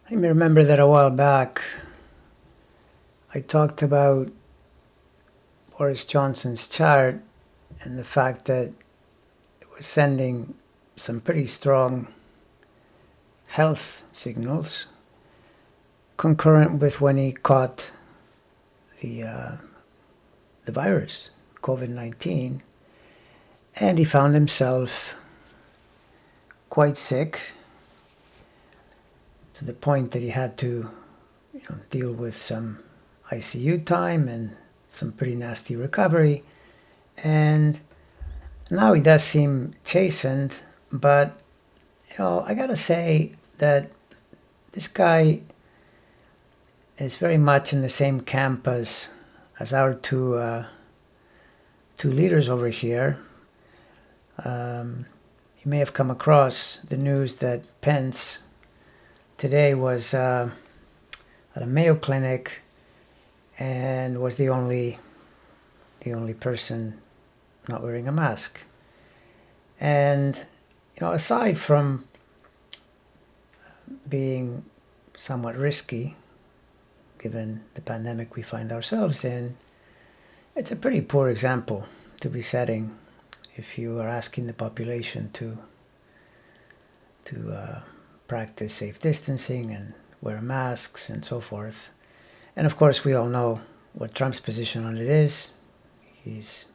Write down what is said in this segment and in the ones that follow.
You may remember that a while back I talked about Boris Johnson's chart and the fact that it was sending some pretty strong health signals concurrent with when he caught the virus, COVID-19, and he found himself quite sick to the point that he had to deal with some ICU time and some pretty nasty recovery. And now he does seem chastened, but I gotta say that this guy is very much in the same camp as our two leaders over here. You may have come across the news that Pence today was at a Mayo Clinic and was the only person not wearing a mask. And aside from being somewhat risky, given the pandemic we find ourselves in, it's a pretty poor example to be setting if you are asking the population to practice safe distancing and wear masks and so forth. And of course, we all know what Trump's position on it is. He's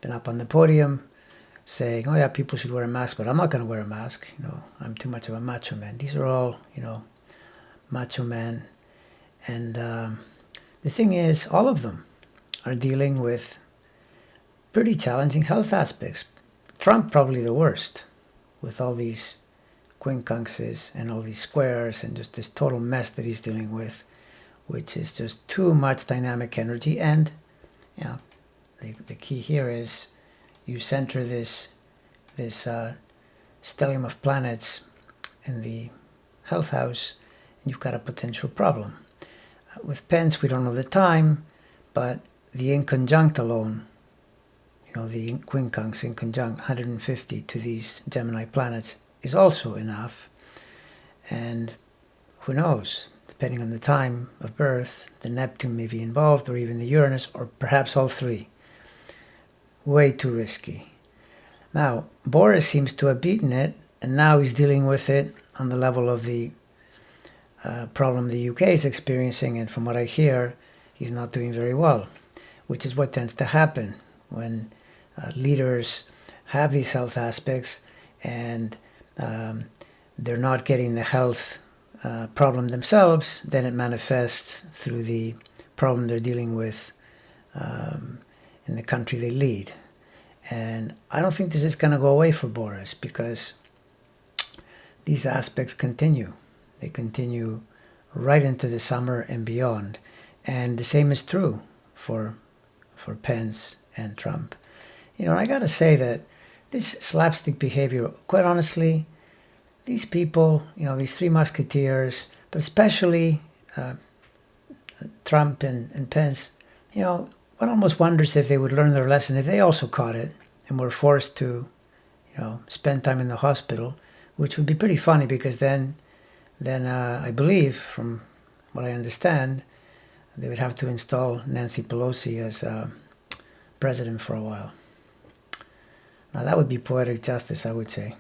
been up on the podium saying, oh yeah, people should wear a mask, but I'm not going to wear a mask. I'm too much of a macho man. These are all, macho men. And the thing is, all of them are dealing with pretty challenging health aspects. Trump probably the worst, with all these quincunxes and all these squares and just this total mess that he's dealing with, which is just too much dynamic energy. And the key here is you center this stellium of planets in the health house, and you've got a potential problem. With Pence, we don't know the time, but the inconjunct alone, the quincunx inconjunct 150 to these Gemini planets is also enough. And who knows, depending on the time of birth, the Neptune may be involved, or even the Uranus, or perhaps all three. Way too risky. Now, Boris seems to have beaten it, and now he's dealing with it on the level of the problem the UK is experiencing, and from what I hear, he's not doing very well, which is what tends to happen when leaders have these health aspects and they're not getting the health problem themselves. Then it manifests through the problem they're dealing with in the country they lead. And I don't think this is going to go away for Boris, because these aspects continue. They continue right into the summer and beyond. And the same is true for Pence and Trump. And I got to say that this slapstick behavior, quite honestly, these people, these three Musketeers, but especially Trump and Pence, one almost wonders if they would learn their lesson if they also caught it and were forced to, spend time in the hospital, which would be pretty funny, because then I believe, from what I understand, they would have to install Nancy Pelosi as president for a while. Now that would be poetic justice, I would say.